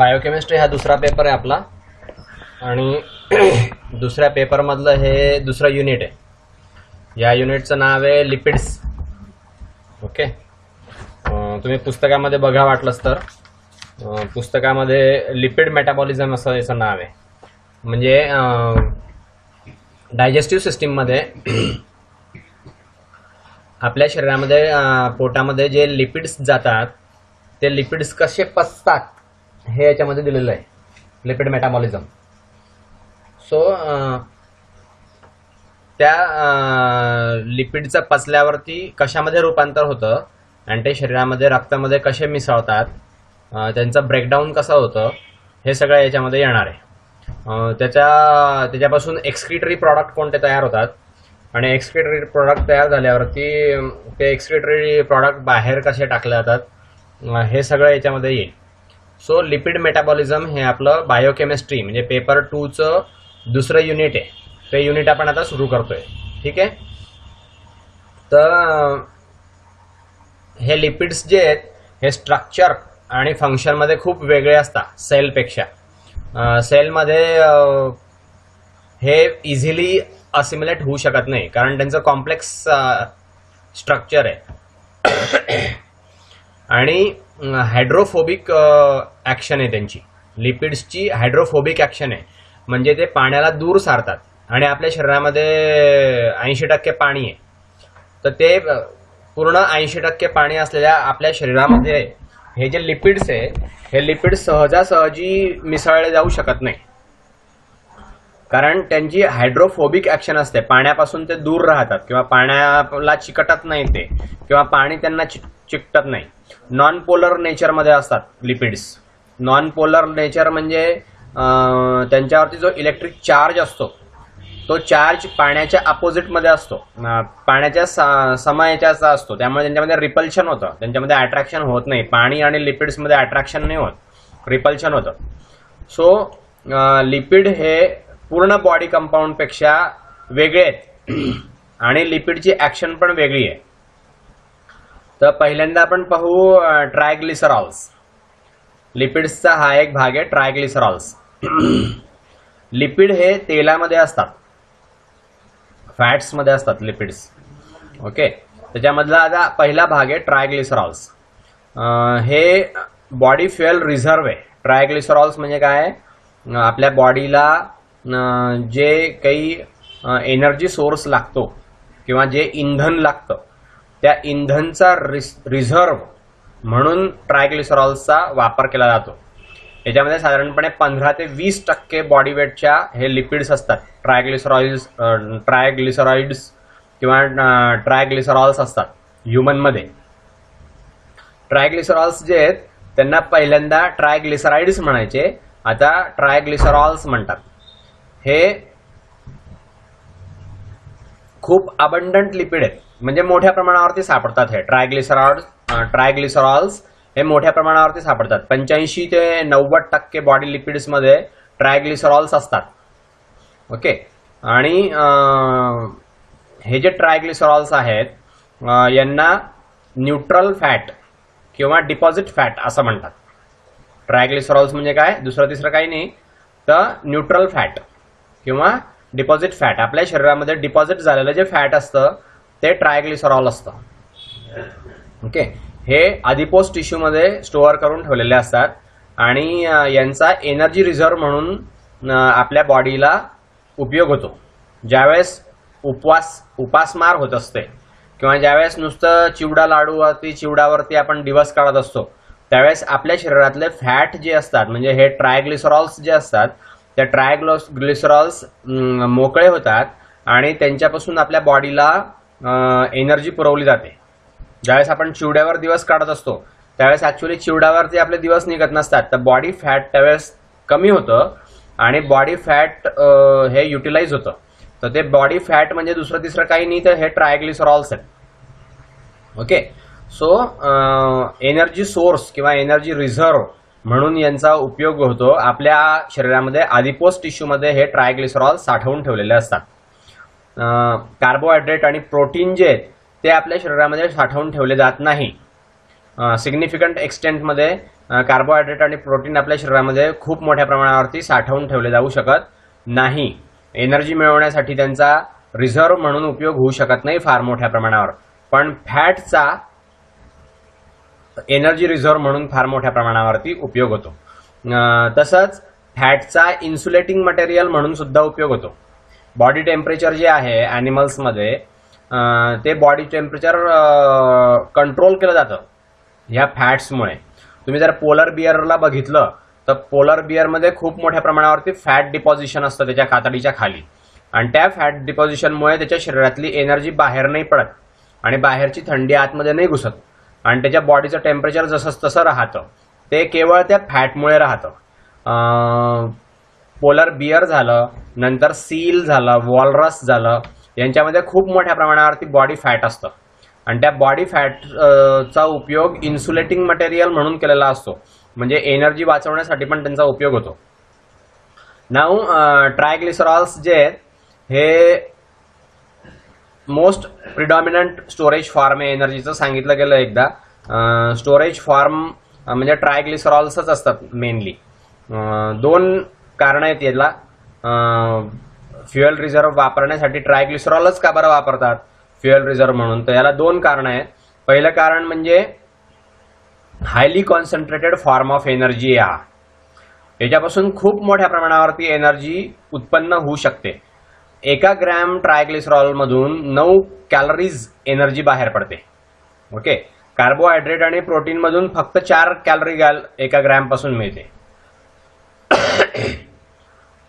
Biochemistry हा दुसरा paper आहे आपला आणि दुसऱ्या पेपरमधलं हे दुसरं युनिट आहे। या युनिटचं नाव आहे लिपिड्स। ओके, तुम्ही पुस्तकामध्ये बघा वाटलंच तर पुस्तकामध्ये लिपिड मेटाबॉलिझम असं याचं नाव आहे। म्हणजे डायजेस्टिव्ह सिस्टीममध्ये आपल्या शरीरामध्ये पोटामध्ये जे लिपिड्स जातात ते लिपिड्स कसे पचतात हे याच्यामध्ये दिलेलं आहे, लिपिड मेटाबॉलिझम। सो त्या लिपिडचं पचल्यावरती कशामध्ये रूपांतर होतं आणि ते शरीरामध्ये रक्तामध्ये कसे मिसळतात, त्यांचं ब्रेकडाऊन कसं होतं हे सगळं याच्यामध्ये येणार आहे। त्याच्यापासून एक्सक्रिटरी प्रॉडक्ट कोणते तयार होतात आणि एक्सक्रिटरी प्रॉडक्ट तयार झाल्यावरती ते एक्सक्रिटरी प्रॉडक्ट बाहेर कसे टाकले जातात हे सगळं याच्यामध्ये येईल। सो लिपिड मेटाबॉलिझम हे आपलं बायोकेमिस्ट्री म्हणजे पेपर 2चं दुसरं युनिट आहे। ते युनिट आपण आता सुरू करतोय, ठीक आहे। तर हे लिपिड्स जे आहेत हे स्ट्रक्चर आणि फंक्शनमध्ये खूप वेगळे असतात सेलपेक्षा। सेलमध्ये हे इझिली असिम्युलेट होऊ शकत नाही कारण त्यांचं कॉम्प्लेक्स स्ट्रक्चर आहे आणि हायड्रोफोबिक ॲक्शन आहे त्यांची। लिपिड्सची हायड्रोफोबिक ॲक्शन आहे म्हणजे ते पाण्याला दूर सारतात आणि आपल्या शरीरामध्ये 80% पाणी आहे। तर ते पूर्ण 80% पाणी असलेल्या आपल्या शरीरामध्ये हे जे लिपिड्स आहे हे लिपिड्स सहजासहजी मिसळले जाऊ शकत नाही कारण त्यांची हायड्रोफोबिक ॲक्शन असते। पाण्यापासून ते दूर राहतात किंवा पाण्याला चिकटत नाही ते किंवा पाणी त्यांना चिकटत नाही। नॉन पोलर नेचरमध्ये असतात लिपिड्स। नॉन पोलर नेचर म्हणजे त्यांच्यावरती जो इलेक्ट्रिक चार्ज असतो तो चार्ज पाण्याच्या अपोजिटमध्ये असतो, पाण्याच्या समयाचा असतो, त्यामुळे त्यांच्यामध्ये रिपल्शन होतं, त्यांच्यामध्ये अट्रॅक्शन होत नाही। पाणी आणि लिपिड्समध्ये अट्रॅक्शन नाही होत, रिपल्शन होतं। सो लिपिड हे पूर्ण बॉडी कंपाऊंडपेक्षा वेगळे आहेत आणि लिपिडची ॲक्शन पण वेगळी आहे। तर पहिल्यांदा आपण पाहू ट्रायग्लिसरॉल्स। लिपिड्सचा हा एक भाग आहे ट्रायग्लिसरॉल्स। लिपिड हे तेलामध्ये असतात, फॅट्समध्ये असतात लिपिड्स। ओके, त्याच्यामधला आता पहिला भाग आहे ट्रायग्लिसरॉल्स। हे बॉडी फ्युएल रिझर्व्ह आहे। ट्रायग्लिसरॉल्स म्हणजे काय, आपल्या बॉडीला जे काही एनर्जी सोर्स लागतो किंवा जे इंधन लागतं त्या इंधनचा रिझर्व्ह म्हणून ट्रायग्लिसरॉल्सचा वापर केला जातो। याच्यामध्ये साधारणपणे 15 ते 20% बॉडी वेटच्या हे लिपिड्स असतात। ट्रायग्लिसराइड्स किंवा ट्रायग्लिसरॉल्स असतात ह्युमनमध्ये। ट्रायग्लिसरॉल्स जे आहेत त्यांना पहिल्यांदा ट्रायग्लिसराइड्स म्हणायचे, आता ट्रायग्लिसरॉल्स म्हणतात। हे खूप अबंडंट लिपिड आहेत म्हणजे मोठ्या प्रमाणावरती सापडतात। हे ट्रायग्लिसरॉल्स हे मोठ्या प्रमाणावरती सापडतात। 85 ते 90% बॉडी लिपिड्समध्ये ट्रायग्लिसरॉल्स असतात। ओके, आणि हे जे ट्रायग्लिसरॉल्स आहेत यांना न्यूट्रल फॅट किंवा डिपॉझिट फॅट असं म्हणतात। ट्रायग्लिसरॉल्स म्हणजे काय, दुसरं तिसरं काही नाही तर न्यूट्रल फॅट किंवा डिपॉझिट फॅट। आपल्या शरीरामध्ये डिपॉझिट झालेलं जे फॅट असतं ते ट्रायग्लिसरॉल असतं। ओके, हे आदिपोस टिश्यूमध्ये स्टोअर करून ठेवलेले असतात आणि यांचा एनर्जी रिझर्व्ह म्हणून आपल्या बॉडीला उपयोग होतो। ज्यावेळेस उपासमार होत असते किंवा ज्यावेळेस नुसतं चिवडावरती आपण दिवस काढत असतो त्यावेळेस आपल्या शरीरातले फॅट जे असतात म्हणजे हे ट्रायग्लिसरॉल्स जे असतात त्या ट्रायग्लिसरॉल्स मोकळे होतात आणि त्यांच्यापासून आपल्या बॉडीला एनर्जी पुरवली जाते। ज्यावेळेस आपण चिवड्यावर दिवस काढत असतो त्यावेळेस ऍक्च्युअली चिवड्यावरती आपले दिवस निघत नसतात, तर बॉडी फॅट त्यावेळेस कमी होतं आणि बॉडी फॅट हे युटिलाइज होतं। तर ते बॉडी फॅट म्हणजे दुसरं तिसरं काही नाही तर हे ट्रायग्लिसरॉल्स आहेत। ओके, सो एनर्जी सोर्स किंवा एनर्जी रिझर्व्ह म्हणून यांचा उपयोग होतो। आपल्या शरीरामध्ये आदिपोस टिश्यूमध्ये हे ट्रायग्लिसरॉल्स साठवून ठेवलेले असतात। कार्बोहायड्रेट आणि प्रोटीन जे आहेत ते आपल्या शरीरामध्ये साठवून ठेवले जात नाही। सिग्निफिकंट एक्सटेंटमध्ये कार्बोहायड्रेट आणि प्रोटीन आपल्या शरीरामध्ये खूप मोठ्या प्रमाणावरती साठवून ठेवले जाऊ शकत नाही. एनर्जी मिळवण्यासाठी त्यांचा रिझर्व्ह म्हणून उपयोग होऊ शकत नाही फार मोठ्या प्रमाणावर. पण फॅटचा एनर्जी रिझर्व्ह म्हणून फार मोठ्या प्रमाणावरती उपयोग होतो. तसंच फॅटचा इन्सुलेटिंग मटेरियल म्हणून सुद्धा उपयोग होतो. बॉडी टेम्परेचर जे आहे ॲनिमल्समध्ये ते बॉडी टेम्परेचर कंट्रोल केलं जातं ह्या फॅट्समुळे. तुम्ही जर पोलर बिअरला बघितलं तर पोलर बिअरमध्ये खूप मोठ्या प्रमाणावरती फॅट डिपॉझिशन असतं त्याच्या कातडीच्या खाली, आणि त्या फॅट डिपॉझिशनमुळे त्याच्या शरीरातली एनर्जी बाहेर नाही पडत आणि बाहेरची थंडी आतमध्ये नाही घुसत, आणि त्याच्या बॉडीचं टेम्परेचर जसंच तसं राहतं. ते केवळ त्या फॅटमुळे राहतं. पोलर बिअर झालं, नंतर सील झालं, वॉलरस झालं, यांच्यामध्ये खूप मोठ्या प्रमाणावरती बॉडी फॅट असतं, आणि त्या बॉडी फॅटचा उपयोग इन्सुलेटिंग मटेरियल म्हणून केलेला असतो, म्हणजे एनर्जी वाचवण्यासाठी पण त्यांचा उपयोग होतो. नाऊ ट्रायग्लिसरॉल्स जे आहेत हे मोस्ट प्रिडॉमिनंट स्टोरेज फॉर्म आहे एनर्जीचं. सांगितलं गेलं एकदा, स्टोरेज फॉर्म म्हणजे ट्रायग्लिसरॉल्सच असतात मेनली. दोन कारण आहेत याला. फ्युएल रिझर्व्ह वापरण्यासाठी ट्रायग्लिसरॉलच का बरं वापरतात फ्युएल रिझर्व्ह म्हणून, तर याला दोन कारण आहेत. पहिलं कारण म्हणजे highly concentrated form of energy. याच्यापासून खूप मोठ्या प्रमाणावरती एनर्जी उत्पन्न होऊ शकते. 1 ग्रॅम ट्रायग्लिसरॉल मधून 9 कॅलरीज एनर्जी बाहेर पडते. ओके, कार्बोहायड्रेट आणि प्रोटीन मधून फक्त 4 कॅलरी 1 ग्रॅम पासून मिळते.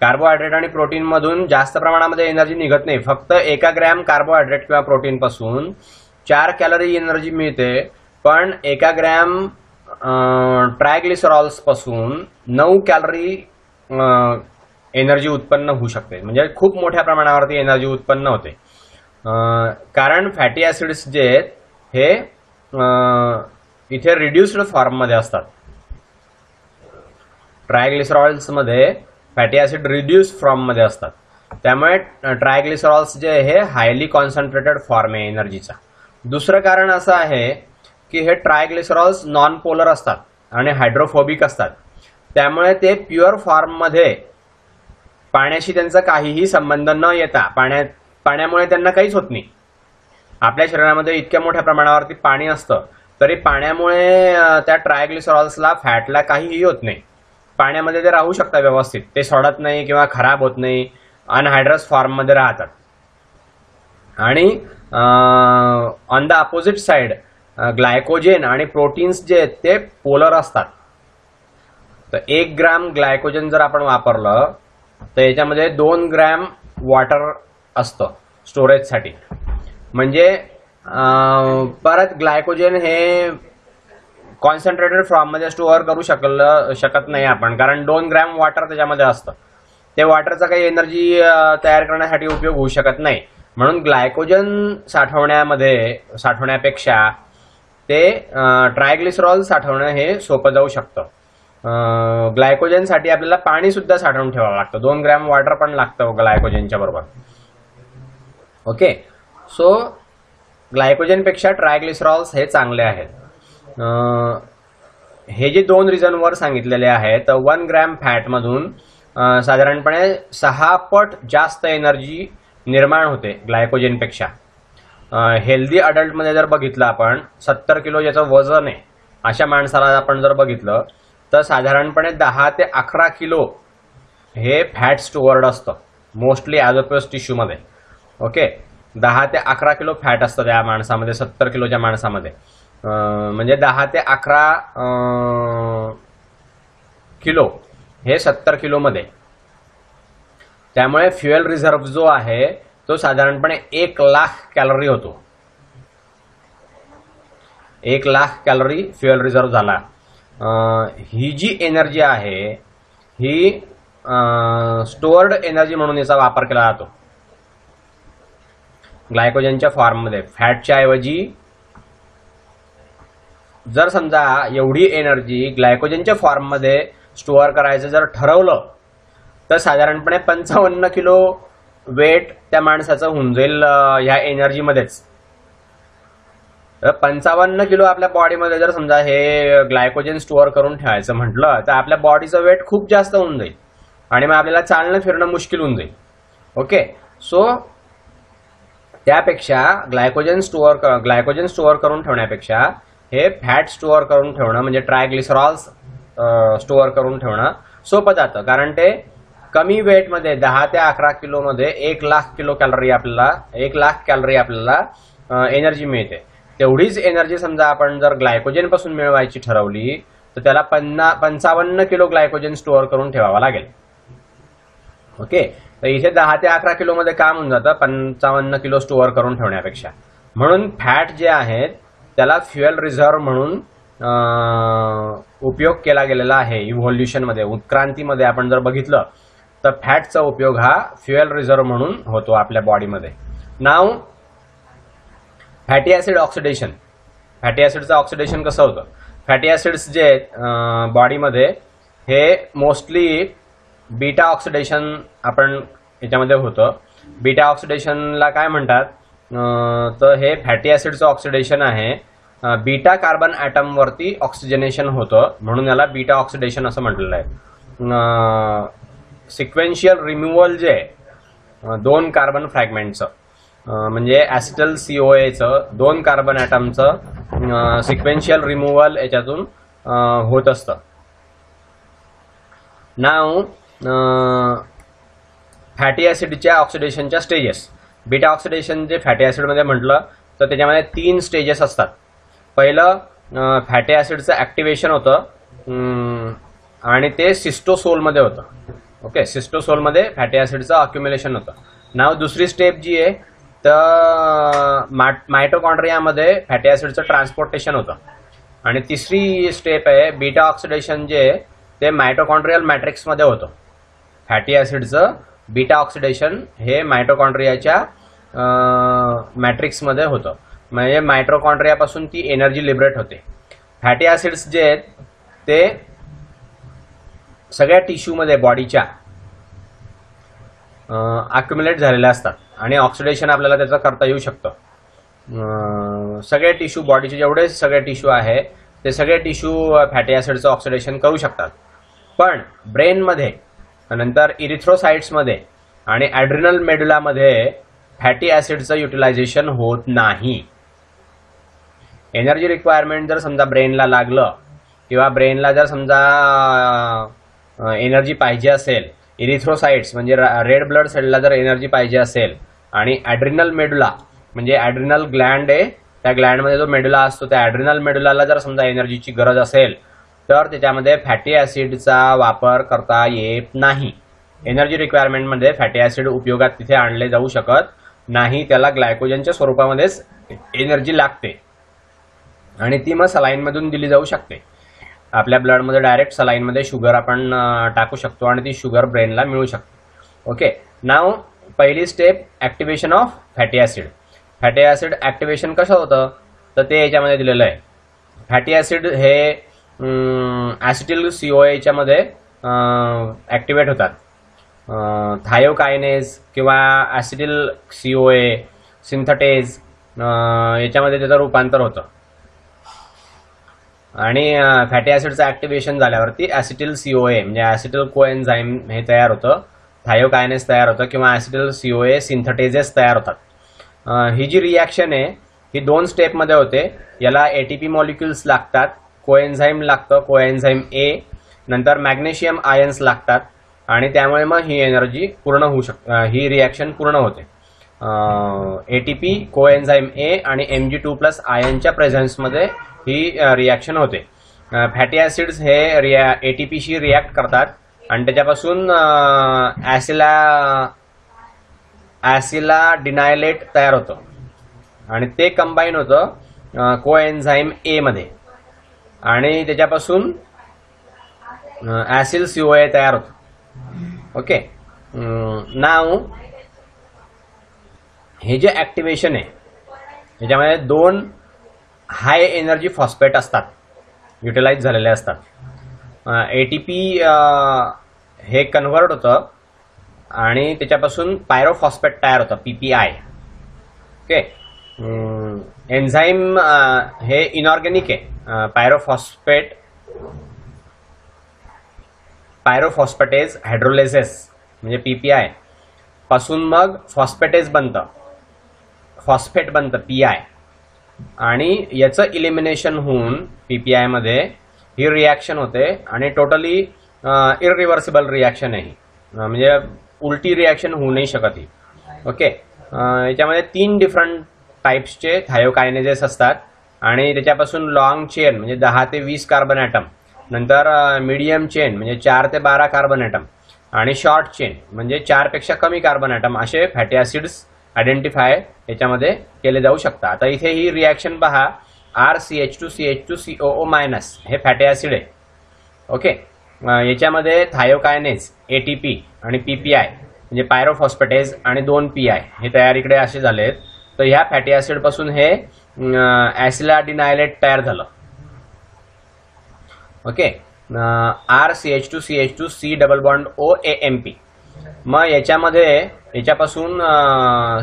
कार्बोहायड्रेट आणि प्रोटीन मधून जास्त प्रमाणामध्ये एनर्जी निघत नाही. फक्त 1 ग्रॅम कार्बोहायड्रेट किंवा प्रोटीन पासून 4 कॅलरी एनर्जी मिळते, पण 1 ग्रॅम ट्रायग्लिसरॉल्स पासून 9 कॅलरी एनर्जी उत्पन्न होऊ शकते. म्हणजे खूप मोठ्या प्रमाणावरती एनर्जी उत्पन्न होते. कारण फॅटी ऍसिड्स जे आहेत हे इथे रिड्युस्ड फॉर्ममध्ये असतात. ट्रायग्लिसरॉल्समध्ये फॅटी ऍसिड रिड्यूस फॉर्ममध्ये असतात, त्यामुळे ट्रायग्लिसरॉल्स जे हे हायली कॉन्सन्ट्रेटेड फॉर्म आहे एनर्जीचा. दुसरं कारण असं आहे की हे ट्रायग्लिसरॉल्स नॉन पोलर असतात आणि हायड्रोफोबिक असतात, त्यामुळे ते प्युअर फॉर्ममध्ये पाण्याशी त्यांचा काहीही संबंध न येता पाण्यामुळे त्यांना काहीच होत नाही. आपल्या शरीरामध्ये इतक्या मोठ्या प्रमाणावरती पाणी असतं तरी पाण्यामुळे त्या ट्रायग्लिसरॉल्सला फॅटला काहीही होत नाही. पाण्यामध्ये ते राहू शकतात व्यवस्थित, ते सोडत नाही किंवा खराब होत नाही, अनहायड्रस फॉर्ममध्ये राहतात. आणि on the opposite side glycogen आणि प्रोटीन्स जे आहेत ते पोलर असतात. तर 1 ग्रॅम ग्लायकोजेन जर आपण वापरलं तर याच्यामध्ये 2 ग्रॅम वॉटर असतं स्टोरेजसाठी. म्हणजे परत ग्लायकोजेन हे कॉन्सन्ट्रेटेड फॉर्ममध्ये स्टोअर करू शकत नाही आपण, कारण 2 ग्रॅम वॉटर त्याच्यामध्ये असतं. ते वॉटरचा काही एनर्जी तयार करण्यासाठी उपयोग होऊ शकत नाही. म्हणून ग्लायकोजन साठवण्यापेक्षा ते ट्रायग्लिसरॉल साठवणं हे सोपं जाऊ शकतं. ग्लायकोजनसाठी आपल्याला पाणी सुद्धा साठवून ठेवावं लागतं. 2 ग्रॅम वॉटर पण लागतं ग्लायकोजनच्या बरोबर. ओके, सो ग्लायकोजनपेक्षा ट्रायग्लिसरॉल्स हे चांगले आहेत. हे जे 2 रिझन वर सांगितलेले आहेत, तर 1 ग्रॅम फॅटमधून साधारणपणे 6 पट जास्त एनर्जी निर्माण होते ग्लायकोजनपेक्षा. हेल्दी अडल्टमध्ये जर बघितलं आपण 70 किलो ज्याचं वजन आहे अशा माणसाला आपण जर बघितलं तर साधारणपणे 10 ते 11 किलो हे फॅट स्टोअर्ड असतं मोस्टली ॲडोपस टिश्यूमध्ये. ओके, 10 ते 11 किलो फॅट असतं त्या माणसामध्ये, 70 किलोच्या माणसामध्ये. म्हणजे 10 ते 11 किलो हे 70 किलोमध्ये. त्यामुळे फ्युएल रिझर्व्ह जो आहे तो साधारणपणे 1 लाख कॅलरी होतो. 1 लाख कॅलरी फ्युएल रिझर्व्ह झाला. ही जी एनर्जी आहे ही स्टोअर्ड एनर्जी म्हणून याचा वापर केला जातो ग्लायकोजनच्या फॉर्ममध्ये. फॅटच्या ऐवजी जर समजा एवढी एनर्जी ग्लायकोजनच्या फॉर्ममध्ये स्टोअर करायचं जर ठरवलं तर साधारणपणे 55 किलो वेट त्या माणसाचं होऊन जाईल ह्या एनर्जीमध्येच. 55 किलो आपल्या बॉडीमध्ये जर समजा हे ग्लायकोजन स्टोअर करून ठेवायचं म्हटलं तर आपल्या बॉडीचं वेट खूप जास्त होऊन जाईल आणि मग आपल्याला चालणं फिरणं मुश्किल होऊन जाईल. ओके, सो त्यापेक्षा ग्लायकोजन स्टोअर करून ठेवण्यापेक्षा हे फॅट स्टोअर करून ठेवणं म्हणजे ट्रायग्लिसरॉल्स स्टोअर करून ठेवणं सोपं जातं. कारण ते कमी वेटमध्ये 10 ते 11 किलोमध्ये 1 लाख कॅलरी आपल्याला एनर्जी मिळते. तेवढीच एनर्जी समजा आपण जर ग्लायकोजन पासून मिळवायची ठरवली तर त्याला 55 किलो ग्लायकोजन स्टोअर करून ठेवावा लागेल. ओके, तर इथे 10 ते 11 किलो मध्ये काम होऊन जातं 55 किलो स्टोअर करून ठेवण्यापेक्षा. म्हणून फॅट जे आहेत त्याला फ्युएल रिझर्व्ह म्हणून उपयोग केला गेलेला आहे. इव्होल्युशन मध्ये, उत्क्रांतीमध्ये आपण जर बघितलं तर फॅटचा उपयोग हा फ्युएल रिझर्व्ह म्हणून होतो आपल्या बॉडीमध्ये. नाव फॅटी ऍसिड ऑक्सिडेशन. फॅटी ऍसिडचं ऑक्सिडेशन कसं होतं? फॅटी ऍसिड्स जे आहेत बॉडीमध्ये हे मोस्टली बीटा ऑक्सिडेशन आपण याच्यामध्ये होतं. बीटा ऑक्सिडेशनला काय म्हणतात तर हे फॅटी ऍसिडचं ऑक्सिडेशन आहे. बीटा कार्बन ॲटम वरती ऑक्सिजनेशन होतं म्हणून याला बीटा ऑक्सिडेशन असं म्हटलेलं आहे. सिक्वेन्शियल रिम्युव्हल जे आहे 2 कार्बन फ्रॅगमेंटचं म्हणजे ऍसिटल COAचं 2 कार्बन ॲटमचं सिक्वेन्शियल रिम्युव्हल याच्यातून होत असतं. नाव फॅटी ऍसिडच्या ऑक्सिडेशनच्या स्टेजेस. बीटा ऑक्सिडेशन जे फॅटी ऍसिडमध्ये म्हटलं तर त्याच्यामध्ये 3 स्टेजेस असतात. पहिलं फॅटी ऍसिडचं ऍक्टिव्हेशन होतं आणि ते सिस्टोसोलमध्ये होतं. ओके, सिस्टोसोलमध्ये फॅटी ऍसिडचं अक्युम्युलेशन होतं. नाव दुसरी स्टेप जी आहे तर मायटोकॉन्ड्रियामध्ये फॅटी ऍसिडचं ट्रान्सपोर्टेशन होतं. आणि तिसरी स्टेप आहे बीटा ऑक्सिडेशन जे ते मायटोकॉन्ड्रियल मॅट्रिक्समध्ये होतं. फॅटी ऍसिडचं बीटा ऑक्सिडेशन हे मायटोकॉन्ड्रियाच्या मॅट्रिक्समध्ये होतं. म्हणजे मायटोकॉन्ड्रियापासून ती एनर्जी लिबरेट होते. फॅटी ऍसिड्स जे आहेत ते सगळ्या टिश्यूमध्ये बॉडीच्या अक्युमुलेट झालेले असतात आणि ऑक्सिडेशन आपल्याला त्याचं करता येऊ शकतं. सगळे टिश्यू, बॉडीचे जेवढे सगळे टिश्यू आहे ते सगळे टिश्यू फॅटी ऍसिडचं ऑक्सिडेशन करू शकतात. पण ब्रेनमध्ये, नंतर इरिथ्रोसाइट्समध्ये आणि ॲड्रिनल मेडुलामध्ये फॅटी ऍसिडचं युटिलायझेशन होत नाही. एनर्जी रिक्वायरमेंट जर समजा ब्रेनला लागलं किंवा ब्रेनला जर समजा एनर्जी पाहिजे असेल, इरिथ्रोसाइट्स म्हणजे रेड ब्लड सेलला जर एनर्जी पाहिजे असेल आणि ॲड्रिनल मेडुला म्हणजे ॲड्रिनल ग्लँड आहे, त्या ग्लँडमध्ये जो मेडुला असतो त्या ॲड्रिनल मेडुलाला जर समजा एनर्जीची गरज असेल तर त्याच्यामध्ये फॅटी ऍसिडचा वापर करता येत नाही. एनर्जी रिक्वायरमेंटमध्ये फॅटी ऍसिड उपयोगात तिथे आणले जाऊ शकत नाही. त्याला ग्लायकोजनच्या स्वरूपामध्येच एनर्जी लागते आणि ती मग सलाईनमधून दिली जाऊ शकते. आपल्या ब्लडमध्ये डायरेक्ट सलाईनमध्ये शुगर आपण टाकू शकतो आणि ती शुगर ब्रेनला मिळू शकते. ओके, नाव पहिली step activation of fatty acid. Fatty acid activation कसं होतं तर ते याच्यामध्ये दिलेलं आहे. फॅटी ऍसिड हे ऍसिटिल COAच्या मध्ये ऍक्टिव्हेट होतात. थायोकायनेज किंवा ऍसिटिल COA सिंथेटेज याच्यामध्ये त्याचं रूपांतर होतं आणि फॅटी ऍसिडचं ऍक्टिव्हेशन झाल्यावरती ऍसिटिल COA म्हणजे ऍसिटिल कोएन्झाइम हे तयार होतं, थायोकायनेज तयार होतं किंवा ऍसिटिल COA सिंथेटेजेस तयार होतात. ही जी रिॲक्शन आहे ही 2 स्टेपमध्ये होते. याला ATP मॉलिक्युल्स लागतात, कोएन्झाइम लागतं, कोएन्झाइम A, नंतर मॅग्नेशियम आयन्स लागतात आणि त्यामुळे मग ही एनर्जी पूर्ण होऊ शकते, ही रिॲक्शन पूर्ण होते. ATP, कोएन्झाइम A आणि Mg2+ आयनच्या प्रेझेन्समध्ये ही रिॲक्शन होते. फॅटी ऍसिड्स हे ATPशी रिॲक्ट करतात आणि त्याच्यापासून ऍसिलाडिनायलेट तयार होतं आणि ते कंबाईन होतं कोएन्झाइम A मध्ये आणि त्याच्यापासून ऍसिल COA तयार होतं. ओके, नाव हे जे ऍक्टिव्हेशन आहे त्याच्यामध्ये 2 हाय एनर्जी फॉस्फेट असतात, युटिलाइज झालेले असतात. ATP हे कन्व्हर्ट होतं आणि त्याच्यापासून पायरोफॉस्फेट तयार होतं, PPI. ओके, एन्झाईम हे इनऑर्गॅनिक आहे, पायरोफॉस्फेटेज हायड्रोलेसेस म्हणजे पीपीआय पासून मग फॉस्फेटेज बनतं, फॉस्फेट बनतं पीआय, आणि याचं इलिमिनेशन होऊन पीपीआय मध्ये ही रिॲक्शन होते आणि टोटली इरिव्हर्सिबल रिॲक्शन आहे, म्हणजे उलटी रिॲक्शन होऊ नाही शकत ही. ओके, याच्यामध्ये 3 डिफरंट टाइप्सचे थायोकायनेजेस असतात आणि त्याच्यापासून लॉंग चेन म्हणजे 10 ते 20 कार्बन ॲटम, नंतर मीडियम चेन म्हणजे 4 ते 12 कार्बन ॲटम आणि शॉर्ट चेन म्हणजे 4 पेक्षा कमी कार्बन ॲटम असे फॅटी ॲसिड्स आयडेंटिफाय याच्यामध्ये केले जाऊ शकतात. आता इथे ही रिॲक्शन पहा, RCH2CH2COO- हे फॅटी ॲसिड आहे. ओके, याच्यामध्ये थायोकायनेज ATP आणि PPI म्हणजे पायरोफॉस्फेटेज आणि 2 PI हे तयार इकडे असे झाले. तर ह्या फॅटी ॲसिड पासून हे ॲसिलाडिनायलेट तयार झालं. Okay, RCH2CH2C double bond OAMP. मग याच्यापासून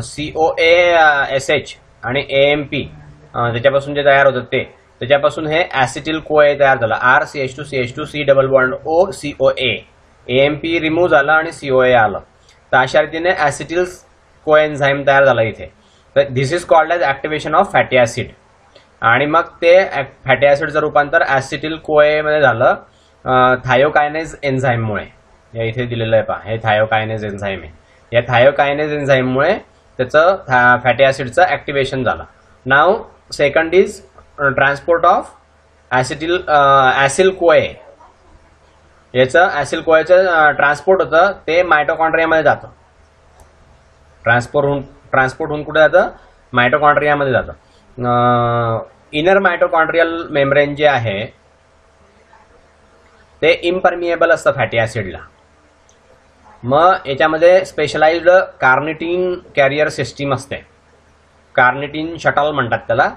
COASH आणि AMP त्याच्यापासून जे तयार होतं त्याच्यापासून हे ॲसिटिल कोए तयार झालं. RCH2CH2C double bond OCOA, AMP remove झालं आणि COA आलं. तर अशा रीतीने ॲसिटिल कोएन्झाईम तयार झाला इथे. तर this is called as activation of fatty acid. आणि मग ते फॅटी ॲसिडचं रूपांतर ॲसिटिल कोए मध्ये झालं थायोकायनेज एन्झाईममुळे. या इथे दिलेलं आहे पहा, हे थायोकायनेज एन्झाईम आहे. या थायोकायनेज एन्झाईममुळे त्याचं फॅटी ॲसिडचं ऍक्टिव्हेशन झालं. नाव second is transport of acyl CoA. याचं ॲसिल कोएचं ट्रान्सपोर्ट होतं ते मायटोकॉन्ड्रियामध्ये जातं. ट्रान्सपोर्ट होऊन कुठे जातं? मायटोकॉन्ड्रियामध्ये जातं. इनर मायटोकॉन्ड्रियल मेम्ब्रेन जे आहे ते इम्परमिएबल असतं फॅटी ॲसिडला. मग याच्यामध्ये स्पेशलाइज्ड कार्निटीन कॅरियर सिस्टीम असते, कार्निटीन शटल म्हणतात त्याला.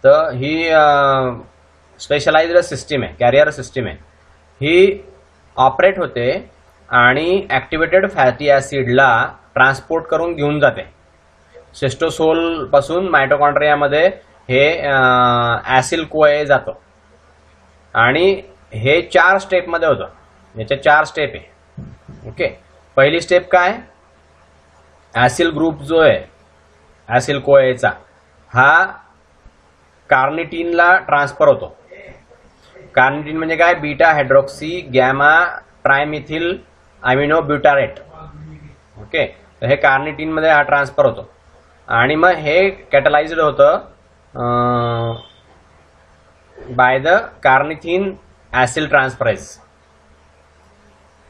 तर ही स्पेशलाइज्ड सिस्टीम आहे, कॅरियर सिस्टीम आहे. ही ऑपरेट होते आणि ऍक्टिव्हेटेड फॅटी ॲसिडला ट्रान्सपोर्ट करून घेऊन जाते. सिस्टोसोल पासून मायटोकॉन्ड्रियामध्ये हे ॲसिल कोए जातो आणि हे 4 स्टेपमध्ये होतं. याच्या 4 स्टेप आहे. ओके, पहिली स्टेप काय? ॲसिल ग्रुप जो आहे ॲसिल कोएचा हा कार्निटीनला ट्रान्सफर होतो. कार्निटीन म्हणजे काय? Beta hydroxy gamma trimethyl amino butyrate. Okay, तर हे कार्निटीन मध्ये हा ट्रान्सफर होतो आणि मग हे कॅटलाइज्ड होतं by the carnitine acyl transferase.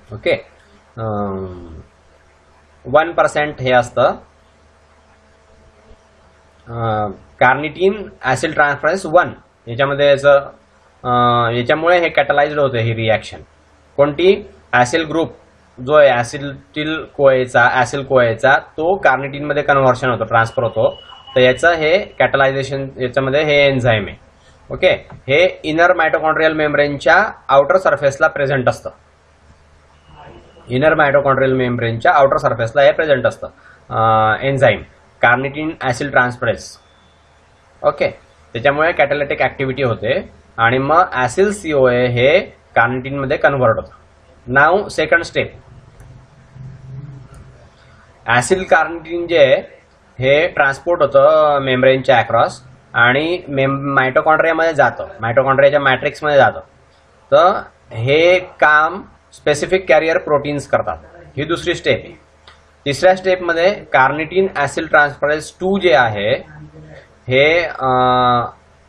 Okay, 1% हे असतं कार्निटीन ॲसिल ट्रान्सफरेज 1. याच्यामध्ये याच्यामुळे हे कॅटलाइज्ड होतं ही रिॲक्शन. कोणती? ॲसिल ग्रुप जो आहे ॲसिटिल कोएचा तो कार्निटीन मध्ये कन्व्हर्शन होतो, ट्रान्सफर होतो. तर याचं हे कॅटलायझेशन याच्यामध्ये हे एन्झाईम आहे. ओके, हे इनर मायटोकॉन्ड्रियल मेम्ब्रेनच्या आउटर सरफेसला प्रेझेंट असतं. इनर मायटोकॉन्ड्रियल मेम्ब्रेनच्या आउटर सरफेसला हे प्रेझेंट असतं enzyme carnitine acyl transferase. Okay, त्याच्यामुळे कॅटॅलिटिक ऍक्टिव्हिटी होते आणि मग ॲसिल COA हे कार्निटीन मध्ये कन्व्हर्ट होतं. नाव सेकंड स्टेप, ॲसिल कार्निटीन जे हे ट्रान्सपोर्ट होतं मेम्ब्रेनच्या अक्रॉस आणि मायटोकॉन्ड्रियामध्ये जातं, मायटोकॉन्ड्रियाच्या मॅट्रिक्समध्ये जातं. तर हे काम स्पेसिफिक कॅरियर प्रोटीन्स करतात. ही दुसरी स्टेप आहे. तिसऱ्या स्टेपमध्ये कार्निटीन ॲसिल ट्रान्सफरेज 2 जे आहे हे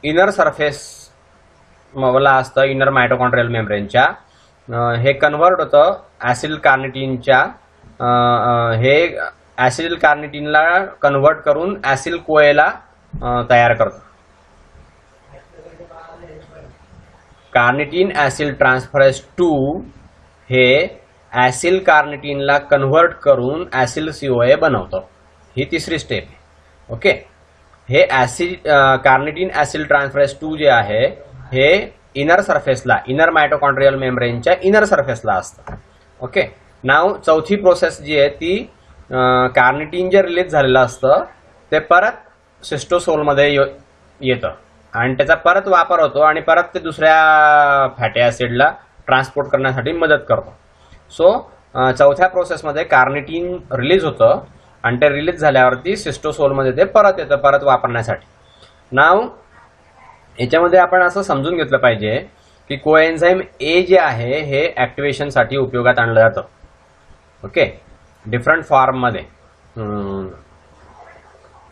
इनर सरफेस मला असतं, इनर मायटोकॉन्ड्रियल मेम्ब्रेनच्या. हे कन्व्हर्ट होतं ॲसिल कार्निटीनच्या, हे ॲसिल कार्निटीनला कन्व्हर्ट करून ॲसिल कोएला तयार करतो. कार्निटीन ॲसिल ट्रान्सफरेज 2 हे ॲसिल कार्निटीनला कन्व्हर्ट करून ॲसिल COA बनवतो. ही तिसरी स्टेप आहे. ओके, हे कार्निटीन ॲसिल ट्रान्सफरेज 2 जे आहे हे इनर सरफेसला, इनर मायटोकॉन्ड्रियल मेम्ब्रेनच्या इनर सरफेसला असतं. ओके, नाव चौथी प्रोसेस जी आहे ती कार्निटीन जे रिलीज झालेलं असतं ते परत सिस्टोसोलमध्ये येतं आणि त्याचा परत वापर होतो आणि परत ते दुसऱ्या फॅटी ॲसिडला ट्रान्सपोर्ट करण्यासाठी मदत करतो. सो चौथ्या प्रोसेसमध्ये कार्निटिन रिलीज होतं आणि ते रिलीज झाल्यावरती सिस्टोसोलमध्ये ते परत येतं परत वापरण्यासाठी. नाव याच्यामध्ये आपण असं समजून घेतलं पाहिजे की कोएन्झाईम ए जे आहे हे ॲक्टिव्हेशनसाठी उपयोगात आणलं जातं. ओके, डिफरंट फॉर्ममध्ये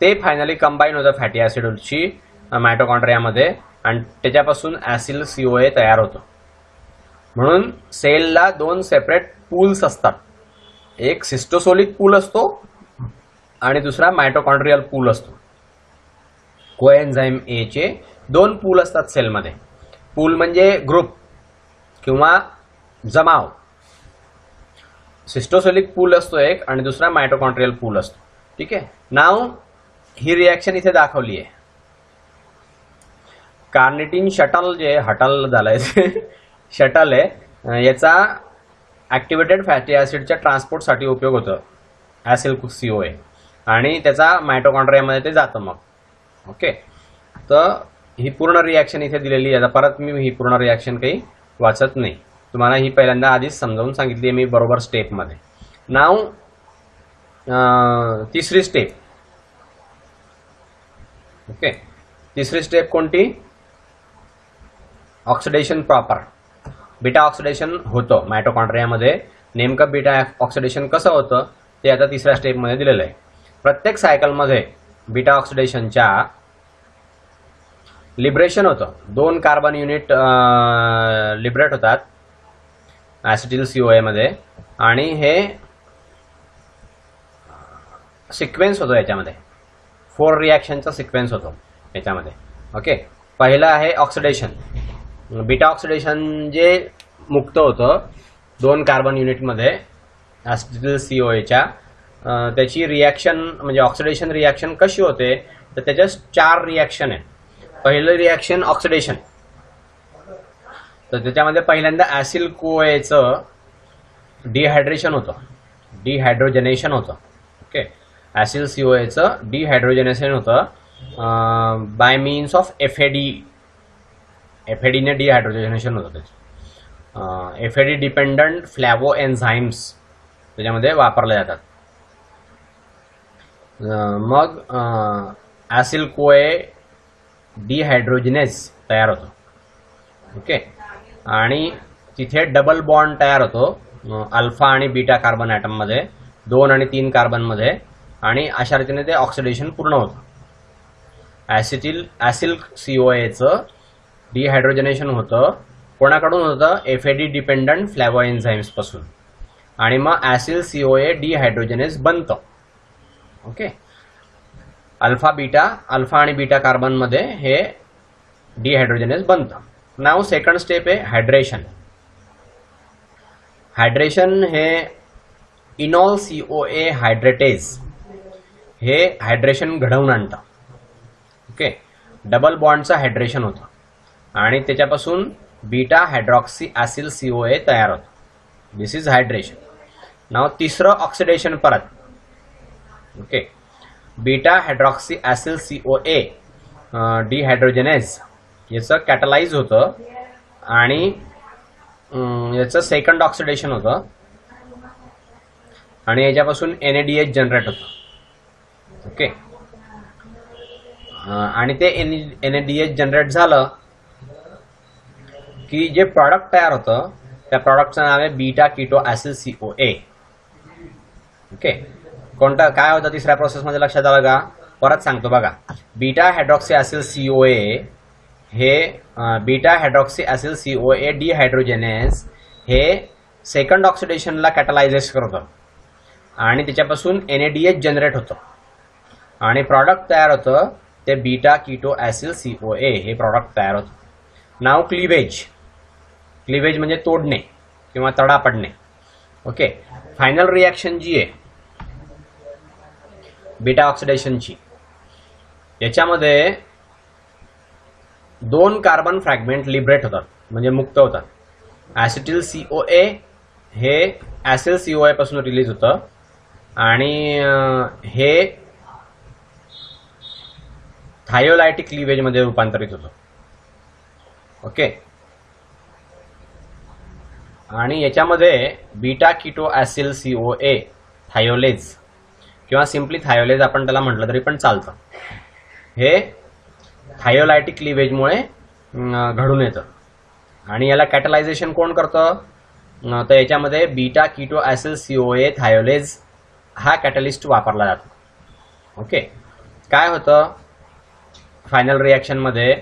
ते फायनली कंबाईन होतं फॅटी ॲसिडची मायटोकॉन्ड्रियामध्ये आणि त्याच्यापासून ॲसिल CoA तयार होतो. म्हणून सेलला 2 सेपरेट पूल्स असतात, एक सिस्टोसोलिक पूल असतो आणि दुसरा मायटोकॉन्ड्रियल पूल असतो. कोएन्झाईम ए चे 2 पूल असतात सेलमध्ये. पूल म्हणजे ग्रुप किंवा जमाव. सिस्टोसोलिक पूल असतो एक आणि दुसरा मायटोकॉन्ड्रियल पूल असतो. ठीक आहे. नाव ही रिॲक्शन इथे दाखवली आहे. कार्निटिन शटल जे हटल झालंय शटल आहे, याचा ऍक्टिव्हेटेड फॅटी ऍसिडच्या ट्रान्सपोर्टसाठी उपयोग होतो ॲसिल CoA आणि त्याचा मायटोकॉन्ड्रियामध्ये ते जातं मग. ओके, तर ही पूर्ण रिॲक्शन इथे दिलेली आहे. परत मी ही पूर्ण रिॲक्शन काही वाचत नाही, तुम्हाला ही पहिल्यांदा आधीच समजावून सांगितली मी बरोबर स्टेपमध्ये. नाव तिसरी स्टेप. ओके, तिसरी स्टेप कोणती? Oxidation proper. बीटा ऑक्सिडेशन होतं मायटोकॉन्ड्रियामध्ये. नेमकं बीटा ऑक्सिडेशन कसं होतं ते आता तिसऱ्या स्टेपमध्ये दिलेलं आहे. प्रत्येक सायकलमध्ये बीटा ऑक्सिडेशनच्या लिबरेशन होतं. 2 कार्बन युनिट लिबरेट होतात ॲसिटिल CoA मध्ये आणि हे सिक्वेन्स होतो याच्यामध्ये. 4 रिॲक्शनचा सिक्वेन्स होतो याच्यामध्ये. ओके, पहिलं आहे ऑक्सिडेशन. बीटा ऑक्सिडेशन जे मुक्त होतं 2 कार्बन युनिटमध्ये ॲसिटिल CoAच्या, त्याची रिॲक्शन म्हणजे ऑक्सिडेशन रिॲक्शन कशी होते तर त्याच्या 4 रिॲक्शन आहे. पहिलं रिॲक्शन ऑक्सिडेशन, तर त्याच्यामध्ये पहिल्यांदा ॲसिल CoAचं डिहायड्रेशन होतं, डिहायड्रोजनेशन होतं. ओके, ॲसिल CoAचं डिहायड्रोजनेशन होतं बाय मीन्स ऑफ FAD. FADने डिहायड्रोजनेशन होतं त्याचं. FAD डिपेंडंट फ्लॅवो एन्झाईम्स त्याच्यामध्ये वापरले जातात. मग ॲसिल CoA डिहायड्रोजिनेज तयार होतो. ओके, आणि तिथे डबल बॉन्ड तयार होतो अल्फा आणि बीटा कार्बन ॲटममध्ये, 2 आणि 3 कार्बनमध्ये, आणि अशा रीतीने ते ऑक्सिडेशन पूर्ण होतं. ॲसिल CoAचं डिहायड्रोजनेशन होतं. कोणाकडून होतं? FAD डिपेंडंट फ्लॅवो एन्झाईम्स पासून. आणि मग ॲसिल CoA डिहायड्रोजनेज बनतं. ओके, अल्फा आणि बीटा कार्बनमध्ये हे डिहायड्रोजनेज बनतं. नाव सेकंड स्टेप आहे हायड्रेशन. हायड्रेशन हे इनॉल CoA हायड्रेटेज हे हायड्रेशन घडवून आणतं. ओके, डबल बॉन्डचं हायड्रेशन होतं आणि त्याच्यापासून बीटा हायड्रॉक्सी ॲसिल CoA तयार होतं. दिस इज हायड्रेशन. नाव तिसरं ऑक्सिडेशन परत. Okay, beta hydroxy acyl CoA dehydrogenase याचं कॅटलाइज होतं आणि याचं सेकंड ऑक्सिडेशन होतं आणि याच्यापासून NADH जनरेट होतं. ओके, आणि ते NADH जनरेट झालं की जे प्रॉडक्ट तयार होतं त्या प्रॉडक्टचं नाव आहे beta keto acyl CoA. Okay, कोणतं काय होतं तिसऱ्या प्रोसेसमध्ये लक्षात आलं का? परत सांगतो बघा. बीटा हायड्रॉक्सी ॲसिल CoA हे beta hydroxy acyl CoA dehydrogenase हे सेकंड ऑक्सिडेशनला कॅटलायझेस करतं आणि त्याच्यापासून NADH जनरेट होतं आणि प्रॉडक्ट तयार होतं ते बीटा कीटो ॲसिल CoA हे प्रॉडक्ट तयार होतं. नाव क्लिवेज. क्लिवेज म्हणजे तोडणे किंवा तडा पडणे. ओके, फायनल रिॲक्शन जी आहे बीटा ऑक्सिडेशनची, याच्यामध्ये 2 कार्बन फ्रॅगमेंट लिबरेट होतात म्हणजे मुक्त होतात. ॲसिटिल CoA हे ॲसिल CoA पासून रिलीज होतं आणि हे थायोलायटिक क्लीवेज मध्ये रूपांतरित होतो. ओके. आणि याच्यामध्ये बीटा कीटो ॲसिल CoA थायोलेज किंवा सिम्पली थायोलेज आपण त्याला म्हटलं तरी पण चालतं. हे थायोलायटिक क्लीवेजमुळे घडून येतं. आणि याला कॅटलायझेशन कोण करतं? तर याच्यामध्ये बीटा कीटो ॲसिल CoA थायोलेज हा कॅटलिस्ट वापरला जातो. ओके. काय होतं फायनल रिॲक्शनमध्ये?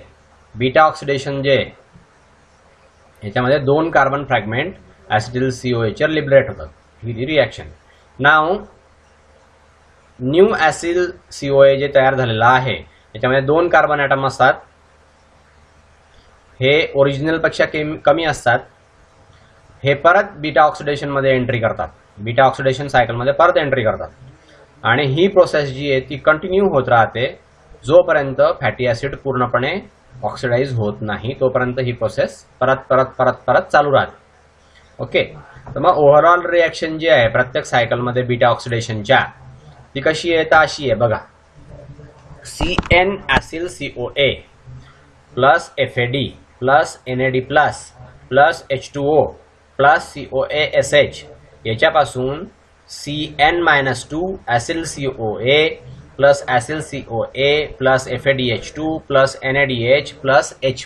बीटा ऑक्सिडेशन जे याच्यामध्ये 2 कार्बन फ्रॅगमेंट ॲसिटिल CoA चे लिबरेट होतात. ही रिॲक्शन. नाव न्यू ॲसिल CoA जे तयार झालेलं आहे याच्यामध्ये 2 कार्बन ॲटम असतात. हे ओरिजिनल पेक्षा कमी असतात. हे परत बीटा ऑक्सिडेशन मध्ये एंट्री करतात. बीटा ऑक्सिडेशन सायकलमध्ये परत एंट्री करतात. आणि ही प्रोसेस जी आहे ती कंटिन्यू होत राहते जोपर्यंत फॅटी ॲसिड पूर्णपणे ऑक्सिडाइज होत नाही तोपर्यंत ही प्रोसेस परत परत परत परत चालू राहते. ओके. तर मग ओव्हरऑल रिॲक्शन जी आहे प्रत्येक सायकलमध्ये बीटा ऑक्सिडेशनच्या ती कशी आहे तर अशी आहे बघा. CN acyl CoA plus FAD plus NAD plus H2O plus CoASH याच्यापासून CN-2 acyl CoA plus acyl CoA plus FADH2 plus NADH plus H+.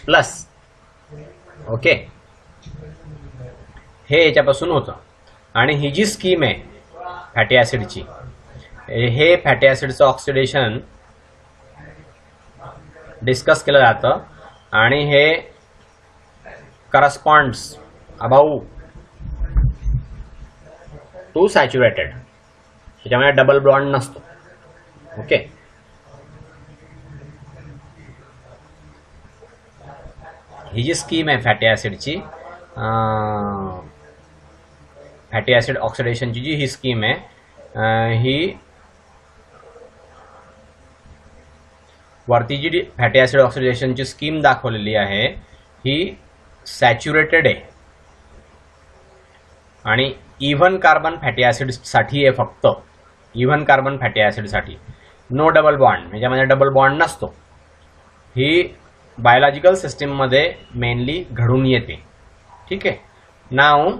Okay. हे याच्यापासून होतं. आणि ही जी स्कीम आहे फॅटी ॲसिडची, हे फॅटी ॲसिडचं ऑक्सिडेशन डिस्कस केलं जातं. आणि हे करस्पॉन्ड्स अबाउट टू सॅच्युरेटेड. त्याच्यामध्ये डबल बॉन्ड नसतो. ओके. ही जी स्कीम आहे फॅटी ॲसिडची, फॅटी ॲसिड ऑक्सिडेशनची जी ही स्कीम आहे ही वरती जी फॅटी ॲसिड ऑक्सिडेशनची स्कीम दाखवलेली आहे ही सॅच्युरेटेड आहे. आणि इव्हन कार्बन फॅटी ॲसिडसाठी आहे फक्त. इव्हन कार्बन फॅटी ॲसिडसाठी नो डबल बॉन्ड, याच्यामध्ये डबल बॉन्ड नसतो. ही बायोलॉजिकल सिस्टीममध्ये मेनली घडून येते. ठीक आहे. नाव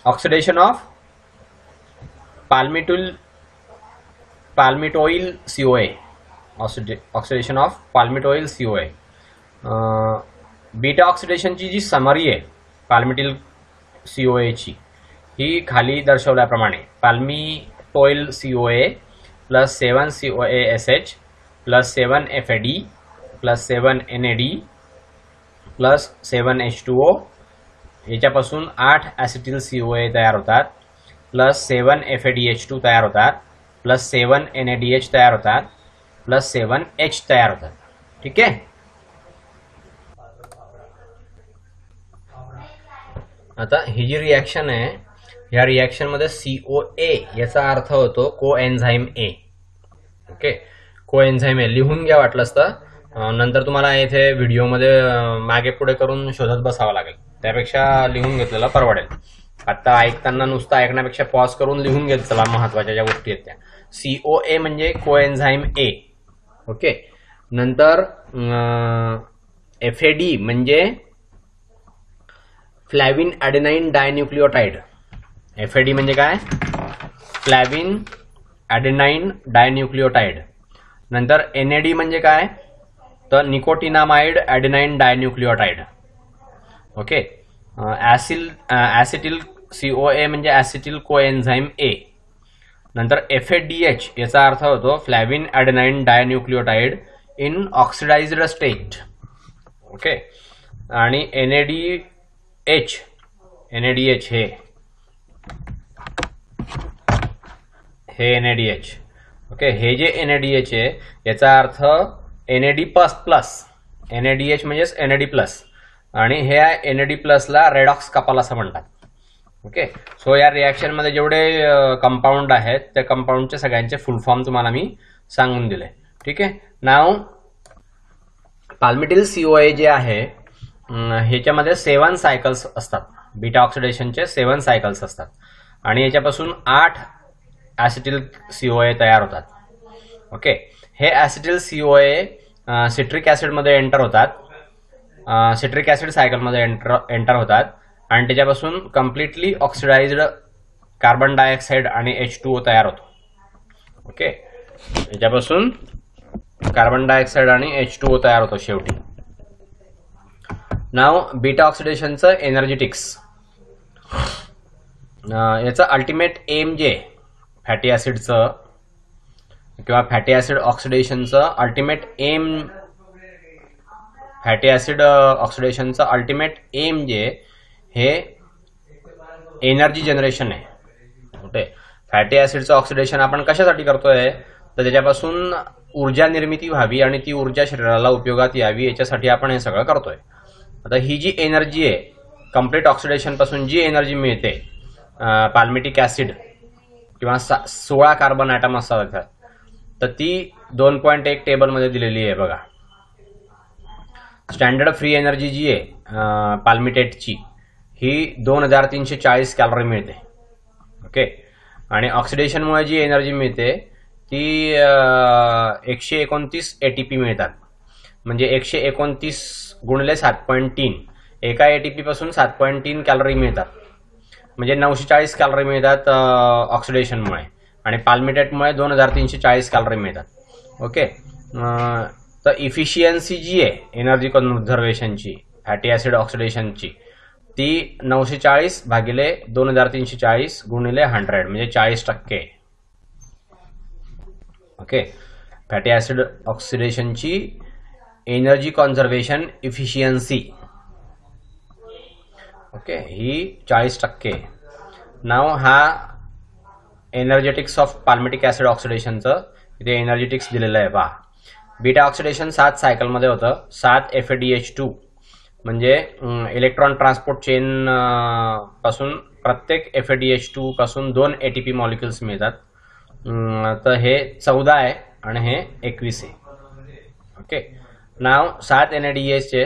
oxidation of palmitoyl CoA. Oxidation of palmitoyl CoA. Beta ऑक्सिडेशनची जी समरी आहे पाल्मिटिल CoA ची ही खाली दर्शवल्याप्रमाणे palmitoyl CoA plus 7 CoASH plus 7 FAD plus 7 NAD plus 7 H2O याच्यापासून 8 ॲसिटिल CoA तयार होतात प्लस 7 FADH2 तयार होतात प्लस 7 NADH तयार होतात प्लस 7 H तयार होतात. ठीक आहे. आता ही जी रिॲक्शन आहे या रिॲक्शन मध्ये CoA याचा अर्थ होतो कोएन्झाईम A. ओके. कोएन्झाईम A लिहून घ्या वाटलंच तर, नंतर तुम्हाला इथे व्हिडिओमध्ये मागे पुढे करून शोधत बसावं लागेल. त्यापेक्षा लिहून घेतलेलं परवडेल. आता ऐकताना नुसतं ऐकण्यापेक्षा पॉज करून लिहून घेत चला महत्वाच्या ज्या गोष्टी आहेत त्या. CoA म्हणजे कोएन्झाईम A. ओके. नंतर FAD म्हणजे फ्लॅविन ॲडेनाईन डायन्यूक्लियोटाइड. FAD म्हणजे काय? फ्लॅविन ॲडेनाईन डायन्यूक्लियोटाइड. नंतर NAD म्हणजे काय तर nicotinamide adenine dinucleotide. Okay. Acetyl CoA म्हणजे ॲसिटिल कोएन्झाईम A. नंतर FADH याचा अर्थ होतो flavin adenine dinucleotide in oxidised state. Okay. आणि NADH हे NADH. ओके. हे जे NADH आहे याचा अर्थ NAD++. NADH म्हणजेच NAD प्लस आणि हे NAD प्लसला रेडॉक्स कपाल असं म्हणतात. ओके. सो या रिॲक्शन मध्ये जेवढे कंपाऊंड आहेत त्या कंपाऊंडचे सगळ्यांचे फुल फॉर्म तुम्हाला मी सांगून दिले. ठीक आहे. नाव पाल्मिटिल CoA जे आहे ह्याच्यामध्ये 7 सायकल्स असतात. बीटा ऑक्सिडेशनचे 7 सायकल्स असतात आणि याच्यापासून 8 ॲसिटिल CoA तयार होतात. ओके. हे ॲसिटिल CoA सिट्रिक ॲसिडमध्ये एंटर होतात, सिट्रिक ॲसिड सायकलमध्ये एंटर होतात आणि त्याच्यापासून कम्प्लिटली ऑक्सिडाइज्ड कार्बन डायऑक्साईड आणि H2O तयार होतो. ओके, याच्यापासून कार्बन डायऑक्साईड आणि H2O तयार होतो शेवटी. नाव बीटा ऑक्सिडेशनचं एनर्जेटिक्स. याचं अल्टिमेट एम जे फॅटी ॲसिडचं किंवा फॅटी ॲसिड ऑक्सिडेशनचं अल्टिमेट एम, फॅटी ॲसिड ऑक्सिडेशनचं अल्टिमेट एम जे हे एनर्जी जनरेशन आहे. ओके, फॅटी ॲसिडचं ऑक्सिडेशन आपण कशासाठी करतोय तर त्याच्यापासून ऊर्जा निर्मिती व्हावी आणि ती ऊर्जा शरीराला उपयोगात यावी, याच्यासाठी आपण हे सगळं करतोय. आता ही जी एनर्जी आहे कम्प्लीट ऑक्सिडेशन पासून जी एनर्जी मिळते, पाल्मिटिक ॲसिड किंवा 16 कार्बन ॲटम असतात त्यात, तर ती 2.1 टेबलमध्ये दिलेली आहे बघा. स्टँडर्ड फ्री एनर्जी जी आहे पाल्मिटेटची ही 2340 कॅलरी मिळते. ओके, आणि ऑक्सिडेशनमुळे जी एनर्जी मिळते ती 129 ATP मिळतात. म्हणजे 129 गुणिले 7.3, एका ATP पासून 7.3 कॅलरी मिळतात. म्हणजे 940 कॅलरी मिळतात ऑक्सिडेशनमुळे आणि पाल्मिटेटमुळे 2340 कॅलरी मिळतात. ओके, तर इफिशियन्सी जी आहे एनर्जी कन्झर्वेशनची फॅटी ॲसिड ऑक्सिडेशनची ती 940 भागिले 2340 गुणिले 100 म्हणजे 40%. ओके, फॅटी ॲसिड ऑक्सिडेशनची एनर्जी कन्झर्वेशन इफिशियन्सी ओके ही 40%. नाव हा एनर्जेटिक्स ऑफ पाल्मिटिक ॲसिड ऑक्सिडेशनचं इथे एनर्जेटिक्स दिलेलं आहे पहा. बीटा ऑक्सिडेशन 7 सायकलमध्ये होतं. 7 FADH2 म्हणजे इलेक्ट्रॉन ट्रान्सपोर्ट चेन पासून प्रत्येक FADH2 पासून 2 ATP मॉलिक्युल्स मिळतात. तर हे 14 आहे आणि हे 21 आहे. ओके, नाव 7 NADH चे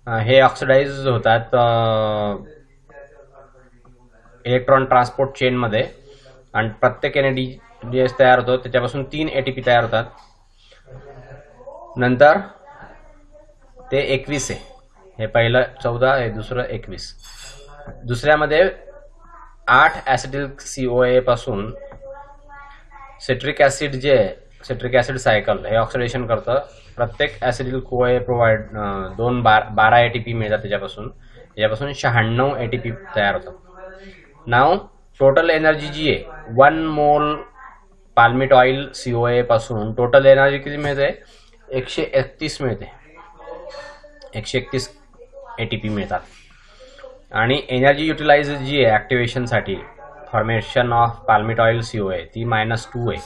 हे ऑक्सिडाइज होतात इलेक्ट्रॉन ट्रान्सपोर्ट चेनमध्ये आणि प्रत्येक NADH तयार होतो त्याच्यापासून 3 ATP तयार होतात. नंतर ते 21 आहे. हे पहिलं 14, हे दुसरं 21. दुसऱ्यामध्ये 8 ॲसिटिल COA पासून सिट्रिक ॲसिड जे सिट्रिक ॲसिड सायकल हे ऑक्सिडेशन करतं. प्रत्येक ॲसिटिल COA प्रोव्हाइड 12 ATP मिळतात त्याच्यापासून 96 ATP तयार होतात. नाव टोटल एनर्जी जी आहे 1 मोल पाल्मिट ऑइल COA पासून टोटल एनर्जी किती मिळते 131 मिळते. 131 ATP मिळतात. आणि एनर्जी युटिलाइज जी आहे ॲक्टिवेशनसाठी फॉर्मेशन ऑफ पाल्मिट ऑइल COA ती -2 आहे.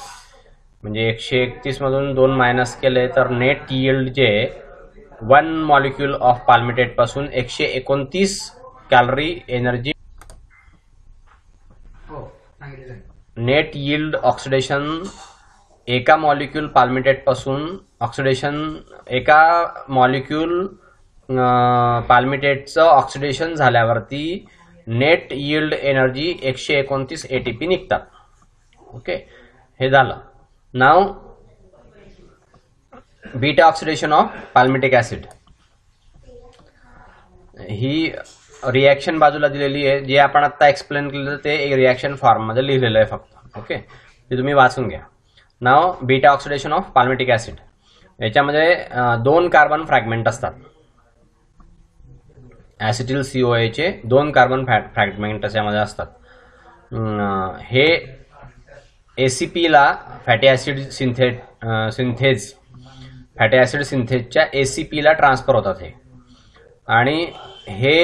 म्हणजे 131 मधून 2 मायनस केले तर नेट यील्ड जे 1 मॉलिक्यूल ऑफ पाल्मिटेट पासून 129 calorie energy. Net yield oxidation एका मॉलिक्यूल पाल्मिटेट पासून ऑक्सिडेशन एका मॉलिक्यूल पाल्मिटेटचं ऑक्सिडेशन झाल्यावरती नेट यील्ड एनर्जी 129 ATP निघतात. ओके, हे झालं. नाव beta oxidation of palmitic acid ही रिॲक्शन बाजूला दिलेली आहे. जे आपण आता एक्सप्लेन केलं ते एक रिॲक्शन फॉर्ममध्ये लिहिलेलं आहे फक्त. ओके, ते तुम्ही वाचून घ्या. नाव beta oxidation of palmitic acid. याच्यामध्ये 2 कार्बन फ्रॅगमेंट असतात. ॲसिटिल COA चे 2 कार्बन फ्रॅगमेंट याच्यामध्ये असतात. हे ACP ला fatty acid synthase fatty acid सिंथेजच्या ACP ला ट्रान्सफर होतात हे आणि हे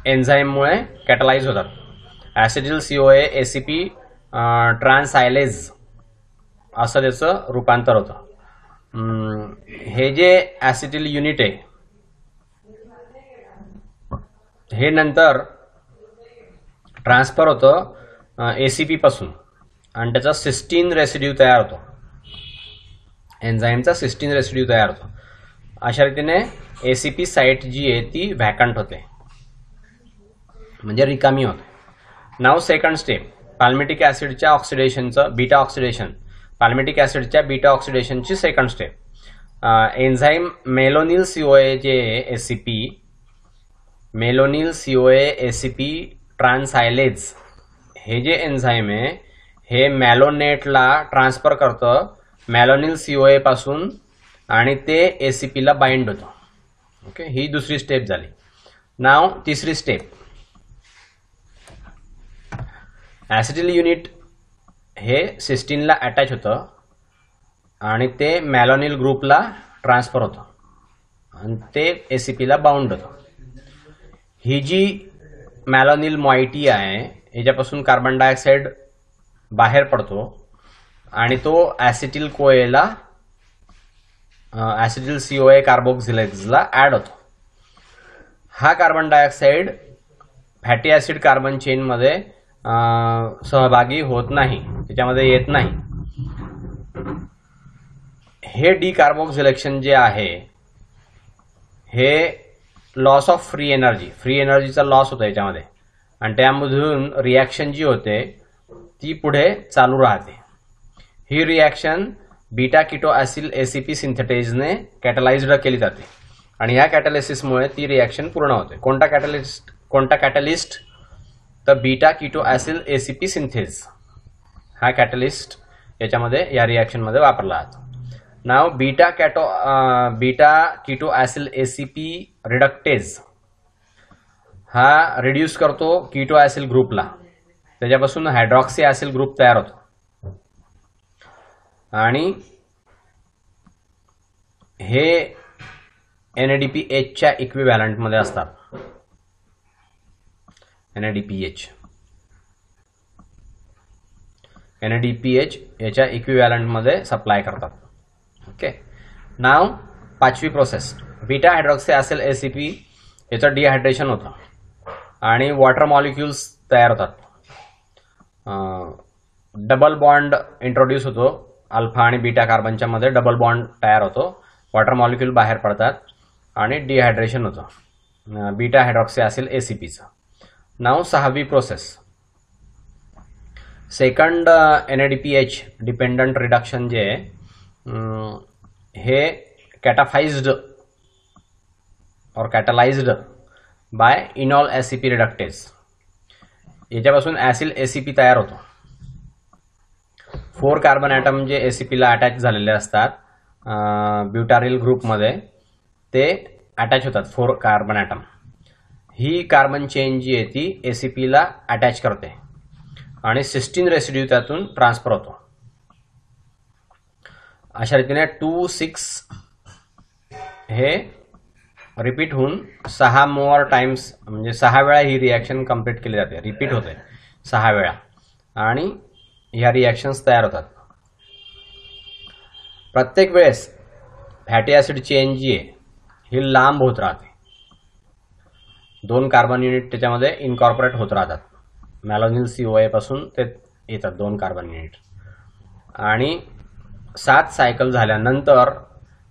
एन्झाईममुळे कॅटलाइज होतात. ॲसिटिल COA ACP ट्रान्सायलेज असं त्याचं रूपांतर होतं. हे जे ॲसिटिल युनिट आहे हे नंतर ट्रान्सफर होतं ACP पासून आणि त्याचा सिस्टीन रेसिड्यू तयार होतो. एन्झाईमचा सिस्टीन रेसिड्यू तयार होतो. अशा रीतीने ACP साईट जी आहे ती व्हॅकंट होते म्हणजे रिकामी होते. नाव सेकंड स्टेप पाल्मिटिक ॲसिडच्या ऑक्सिडेशनचं बीटा ऑक्सिडेशन. पाल्मिटिक ॲसिडच्या बीटा ऑक्सिडेशनची second step. Enzyme malonyl CoA जे ACP malonyl CoA ACP transacylase हे जे एन्झाईम आहे हे मॅलोनेटला ट्रान्सफर करतं मॅलोनिल CoA पासून आणि ते ACP ला बाइंड होतं. ओके, ही दुसरी स्टेप झाली. नाव तिसरी स्टेप, ॲसिटिल युनिट हे सिस्टीनला अटॅच होतं आणि ते मॅलोनिल ग्रुपला ट्रान्सफर होतं आणि ते ACP ला बाउंड होतं. ही जी मॅलोनिल मॉइटी आहे याच्यापासून कार्बन डायऑक्साईड बाहेर पडतो आणि तो ॲसिटिल CoAला ॲसिटिल CoA कार्बोक्सिलेजला ॲड होतो. हा carbon dioxide fatty acid carbon चेनमध्ये सहभागी होत नाही, त्याच्यामध्ये येत नाही. हे डिकार्बोक्सिलेशन जे आहे हे लॉस ऑफ फ्री एनर्जीचा लॉस होतो याच्यामध्ये आणि त्यामधून रिॲक्शन जी होते ती पुढे चालू राहते. ही reaction beta keto acyl ACP सिंथेटेजने कॅटलाइज्ड केली जाते आणि ह्या कॅटॅलिसिसमुळे ती रिॲक्शन पूर्ण होते. कोणता कॅटलिस्ट तर beta keto acyl ACP synthase हा कॅटलिस्ट याच्यामध्ये या रिॲक्शनमध्ये वापरला जातो. नाव beta keto acyl ACP reductase हा रिड्यूस करतो कीटो ॲसिल ग्रुपला, त्याच्यापासून हायड्रॉक्सी ॲसिल ग्रुप तयार होतो आणि हे NADPHच्या इक्विव्हॅलंटमध्ये असतात. NADPH याच्या इक्विव्हॅलंटमध्ये सप्लाय करतात. ओके, नाव पाचवी process, beta hydroxy acyl ACP याचं डिहायड्रेशन होतं आणि वॉटर मॉलिक्युल्स तयार होतात. डबल बॉन्ड इंट्रोड्यूस होतो, अल्फा आणि बीटा कार्बनच्या मध्ये डबल बॉन्ड तयार होतो, वॉटर मॉलिक्यूल बाहेर पडतात आणि डिहायड्रेशन होतं बीटा हायड्रॉक्सी ॲसिल ACPचं. नाव सहावी process, second NADPH dependent reduction जे हे कॅटाफाइज्ड और catalysed by enol ACP reductase. याच्यापासून ॲसिल ACP तयार होतो. 4 कार्बन ॲटम जे ACP ला अटॅच झालेले असतात ब्युटारिल ग्रुपमध्ये ते अटॅच होतात 4 कार्बन ॲटम. ही कार्बन चेन जी आहे ती ACP ला अटॅच करते आणि सिस्टीन रेसिड्यू त्यातून ट्रान्सफर होतो. अशा रीतीने 2,6 हे रिपीट होऊन 6 मोर टाइम्स म्हणजे 6 वेळा ही रिॲक्शन कंप्लीट केली जाते, रिपीट होते 6 वेळा आणि ह्या रिॲक्शन्स तयार होतात. प्रत्येक वेळेस फॅटी ॲसिड चेन जी आहे ही लांब होत राहते. 2 कार्बन युनिट त्याच्यामध्ये इनकॉर्पोरेट होत राहतात. मॅलोनिल CoA पासून ते येतात 2 कार्बन युनिट आणि 7 सायकल झाल्यानंतर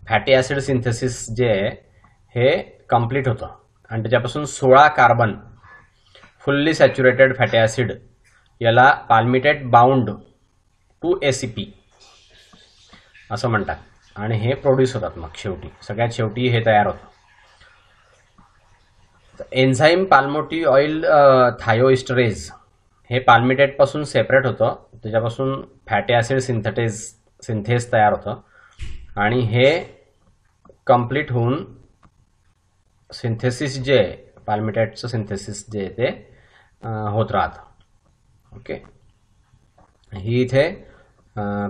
फॅटी ॲसिड सिंथेसिस जे आहे हे कंप्लीट होतं आणि त्याच्यापासून 16 carbon fully saturated fatty acid याला पाल्मिटेट बाउंड टू ACP असं म्हणतात आणि हे प्रोड्यूस होतात. मग सगळ्यात शेवटी हे तयार होतं. एन्झाईम पाल्मोटी ऑइल थायोइस्टरेज हे पाल्मिटेट पासून सेपरेट होतं, त्याच्यापासून फॅटी ॲसिड सिंथेज तयार होतं आणि हे कंप्लीट होऊन सिंथेसिस जे पाल्मिटेटचं सिंथेसिस जे ते होत राहतं. ओके, ही इथे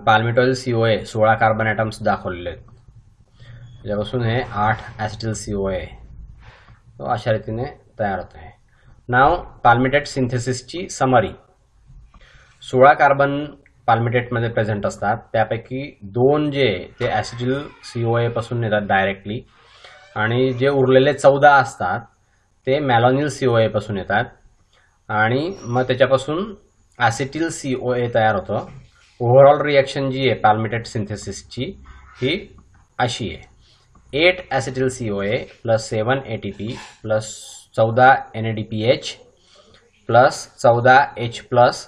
पाल्मिटॉइल CoA 16 कार्बन ॲटम्स दाखवलेले आहेत, त्याच्यापासून हे 8 ॲसिटिल CoA तो अशा रीतीने तयार होत आहे. नाव पाल्मिटेट सिंथेसिसची समरी. 16 कार्बन पाल्मिटेटमध्ये प्रेझेंट असतात, त्यापैकी 2 जे ते ॲसिटिल CoA पासून येतात डायरेक्टली आणि जे उरलेले 14 असतात ते मॅलोनिल CoA पासून येतात आणि मग त्याच्यापासून ॲसिटिल CoA तयार होतं. ओव्हरऑल रिॲक्शन जी आहे पाल्मिटेट सिंथेसिसची ही अशी आहे, 8 acetyl CoA plus 7 ATP plus 14 NADPH plus 14 H plus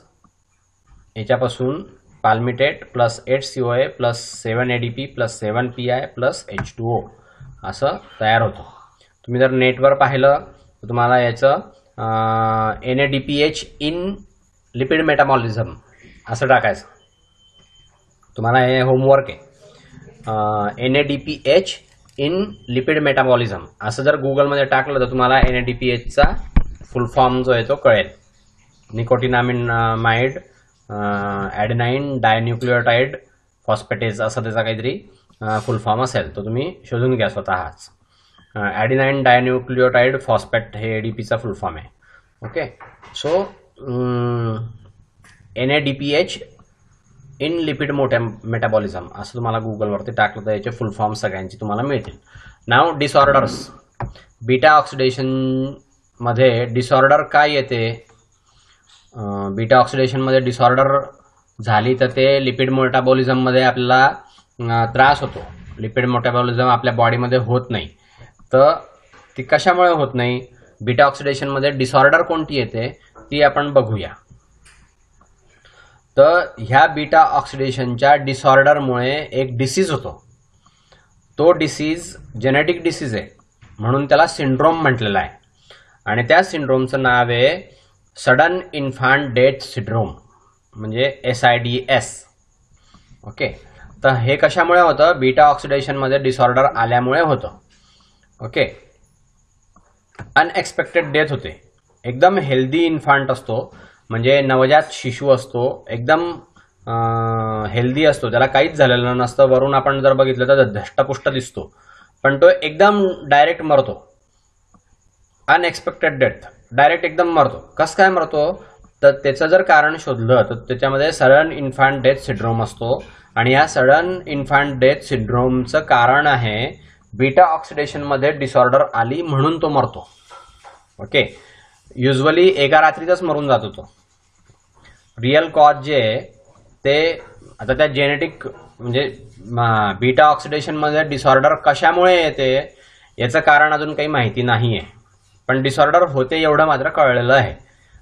याच्यापासून palmitate plus 8 COA plus 7 ADP plus 7 PI plus H2O असं तयार होतं. तुम्ही जर नेटवर पाहिलं तर तुम्हाला याचं NADPH इन लिपिड मेटाबॉलिझम असं टाकायचं. तुम्हाला हे होमवर्क आहे. NADPH इन लिपिड मेटाबॉलिझम असं जर गुगलमध्ये टाकलं तर तुम्हाला NADPHचा फुल फॉर्म जो आहे तो कळेल. निकोटिनामिड ॲडेनाइन डायन्यूक्लियोटाइड फॉस्फेटेज असं त्याचा काहीतरी फुल फॉर्म असेल तो तुम्ही शोधून घ्या स्वतःच. ॲडेनाइन डायन्यूक्लियोटाइड फॉस्फेट हे ADPचा फुल फॉर्म आहे. Okay, so NADPH in lipid metabolism असं तुम्हाला गुगलवरती टाकलं तर याचे फुल फॉर्म सगळ्यांची तुम्हाला मिळतील. नाव डिसऑर्डर्स. बीटा ऑक्सिडेशनमध्ये डिसऑर्डर काय येते? बीटा ऑक्सिडेशनमध्ये डिसऑर्डर झाली तर ते लिपिड मेटाबॉलिझममध्ये आपल्याला त्रास होतो. लिपिड मेटाबॉलिझम आपल्या बॉडीमध्ये होत नाही. तर ती कशामुळे होत नाही? बीटा ऑक्सिडेशनमध्ये डिसऑर्डर कोणती येते ती आपण बघूया. तर ह्या बीटा ऑक्सिडेशनच्या डिसऑर्डरमुळे एक डिसीज होतो. तो डिसीज जेनेटिक डिसीज आहे म्हणून त्याला सिंड्रोम म्हटलेला आहे. आणि त्या सिंड्रोमचं नाव आहे सडन इन्फंट डेथ सिंड्रोम म्हणजे SIDS. ओके, तर हे कशामुळे होतं? बीटा ऑक्सिडेशनमध्ये डिसऑर्डर आल्यामुळे होतं. ओके, अनएक्सपेक्टेड डेथ होते. एकदम हेल्दी इन्फंट असतो म्हणजे नवजात शिशु असतो, एकदम हेल्दी असतो, त्याला काहीच झालेलं नसतं. वरून आपण जर बघितलं तर धष्टपुष्ट दिसतो, पण तो एकदम डायरेक्ट मरतो. अनएक्सपेक्टेड डेथ, डायरेक्ट एकदम मरतो. कसं काय मरतो? तर त्याचं जर कारण शोधलं तर त्याच्यामध्ये सडन इन्फंट डेथ सिंड्रोम असतो. आणि या सडन इन्फंट डेथ सिंड्रोमचं कारण आहे बीटा ऑक्सिडेशनमध्ये डिसऑर्डर आली म्हणून तो मरतो. ओके, युजली एका रात्रीतच मरून जातो तो. रिअल कॉज जे ते आता त्या जेनेटिक म्हणजे बीटा ऑक्सिडेशनमध्ये डिसऑर्डर कशामुळे येते याचं कारण अजून काही माहिती नाही आहे, पण डिसऑर्डर होते एवढं मात्र कळलेलं आहे.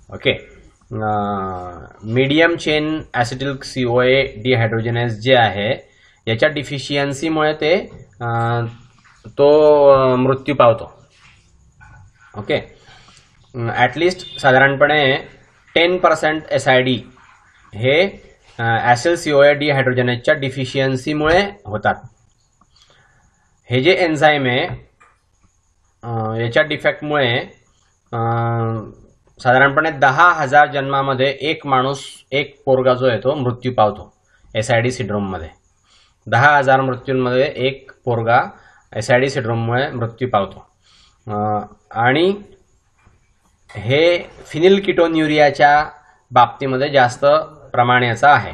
Okay, medium chain acetyl COA dehydrogenase जे आहे याच्या डिफिशियन्सीमुळे तो मृत्यू पावतो. ओके, ॲटलिस्ट साधारणपणे 10% SID हे ॲसिल COA डिहायड्रोजनेजच्या डिफिशियन्सीमुळे होतात. हे जे एन्झाईम आहे याच्या डिफेक्टमुळे साधारणपणे 10,000 जन्मामध्ये एक माणूस, एक पोरगा जो आहे तो मृत्यू पावतो SID सिंड्रोममध्ये. 10,000 मृत्यूंमध्ये एक पोरगा SID सिंड्रोममुळे मृत्यू पावतो. आणि हे फिनिलकिटोन्युरियाच्या बाबतीमध्ये जास्त प्रमाण याचं आहे.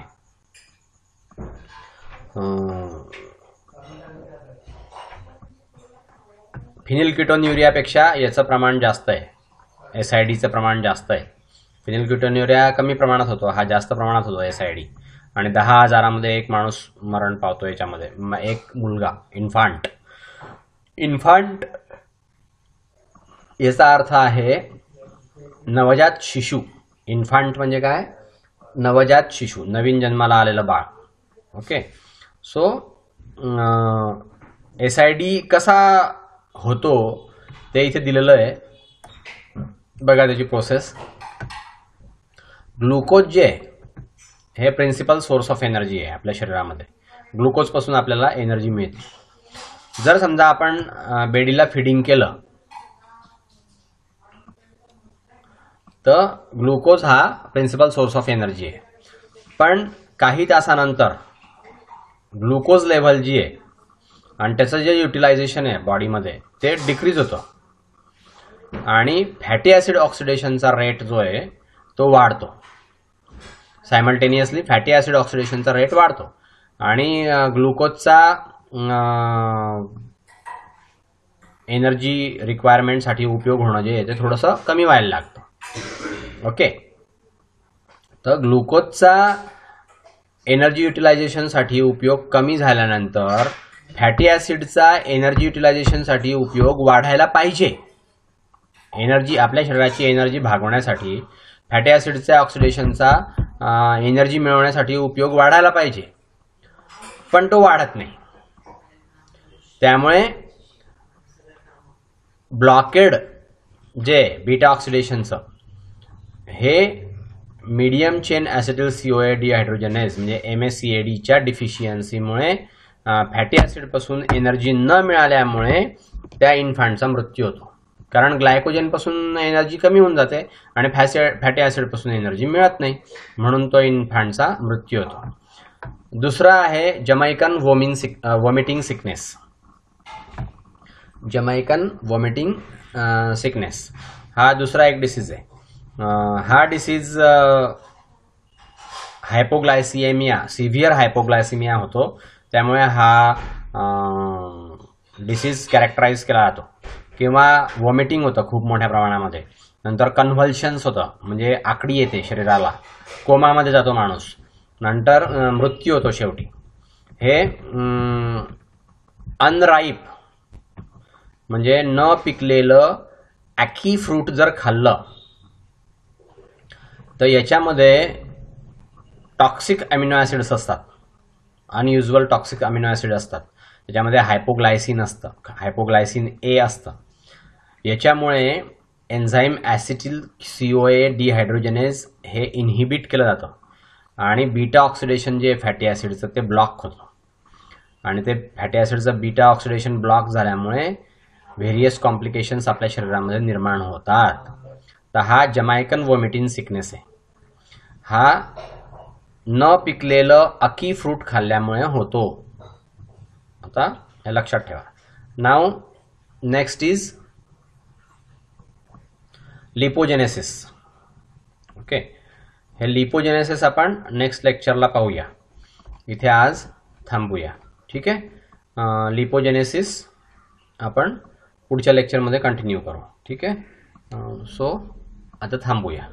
फिनिलकिटोन्युरियापेक्षा याचं प्रमाण जास्त आहे, SIDचं प्रमाण जास्त आहे. फिनिलकिटोन्युरिया कमी प्रमाणात होतो, हा जास्त प्रमाणात होतो SID. आणि 10,000मध्ये एक माणूस मरण पावतो याच्यामध्ये, एक मुलगा, इन्फंट याचा अर्थ आहे नवजात शिशु. इन्फंट म्हणजे काय? नवजात शिशु, नवीन जन्माला आलेलं बाळ. ओके, सो SID कसा होतो ते इथे दिलेलं आहे. बघा त्याची प्रोसेस. ग्लुकोज जे हे प्रिन्सिपल सोर्स ऑफ एनर्जी आहे आपल्या शरीरामध्ये. ग्लुकोजपासून आपल्याला एनर्जी मिळते. जर समजा आपण बेडीला फिडिंग केलं तर ग्लुकोज हा प्रिन्सिपल सोर्स ऑफ एनर्जी आहे. पण काही तासानंतर ग्लुकोज लेव्हल जी आहे आणि त्याचं जे युटिलायझेशन आहे बॉडीमध्ये ते डिक्रीज होतं आणि फॅटी ॲसिड ऑक्सिडेशनचा रेट जो आहे तो वाढतो. सायमल्टेनियसली फॅटी ॲसिड ऑक्सिडेशनचा रेट वाढतो आणि ग्लुकोजचा एनर्जी रिक्वायरमेंटसाठी उपयोग होणं जे आहे ते थोडंसं कमी व्हायला लागतं. ओके, तर ग्लुकोजचा एनर्जी युटिलायझेशनसाठी उपयोग कमी झाल्यानंतर फॅटी ॲसिडचा एनर्जी युटिलायझेशनसाठी उपयोग वाढायला पाहिजे. एनर्जी, आपल्या शरीराची एनर्जी भागवण्यासाठी फॅटी ॲसिडच्या ऑक्सिडेशनचा एनर्जी मिळवण्यासाठी उपयोग वाढायला पाहिजे, पण तो वाढत नाही. त्यामुळे ब्लॉकेड जे बीटा ऑक्सिडेशनचं हे medium chain acetyl CoA dehydrogenase म्हणजे MACADच्या डिफिशियन्सीमुळे फॅटी ॲसिडपासून एनर्जी न मिळाल्यामुळे त्या इन्फॅन्टचा मृत्यू होतो. कारण ग्लायकोजनपासून एनर्जी कमी होऊन जाते आणि फॅटी ॲसिडपासून एनर्जी मिळत नाही, म्हणून तो इन्फॅन्टचा मृत्यू होतो. दुसरा आहे Jamaican vomiting sickness. Jamaican vomiting sickness हा दुसरा एक डिसीज आहे. हा डिसीज हायपोग्लायसिमिया, सिव्हिअर हायपोग्लायसिमिया होतो. त्यामुळे हा डिसीज कॅरेक्टराईज केला जातो. किंवा वॉमिटिंग होतं खूप मोठ्या प्रमाणामध्ये, नंतर कन्व्हल्शन्स होतं म्हणजे आकडी येते शरीराला, कोमामध्ये जातो माणूस, नंतर मृत्यू होतो शेवटी. हे अनराईप म्हणजे न पिकलेलं ॲकी फ्रूट जर खाल्लं तर याच्यामध्ये टॉक्सिक अमिनो ॲसिड्स असतात, अनयुज्युअल टॉक्सिक अमिनो ॲसिड असतात. त्याच्यामध्ये हायपोग्लायसिन असतं, हायपोग्लायसिन A असतं. याच्यामुळे एन्झाईम ॲसिटिल CoA डिहायड्रोजनेज हे इन्हिबिट केलं जातं आणि बीटा ऑक्सिडेशन जे फॅटी ॲसिडचं ते ब्लॉक होतं. आणि ते फॅटी ॲसिडचं बीटा ऑक्सिडेशन ब्लॉक झाल्यामुळे व्हेरियस कॉम्प्लिकेशन्स आपल्या शरीरामध्ये निर्माण होतात. तर हा जमैकन वॉमिटिंग सिकनेस आहे. हा न पिकलेलं अकी फ्रूट खाल्ल्यामुळे होतो. आता हे लक्षात ठेवा. नाव नेक्स्ट इज लिपोजेनेसिस. ओके, हे लिपोजेनेसिस आपण नेक्स्ट लेक्चरला पाहूया. इथे आज थांबूया. ठीक आहे, लिपोजेनेसिस आपण पुढच्या लेक्चरमध्ये कंटिन्यू करू. ठीक आहे, सो आता थांबूया.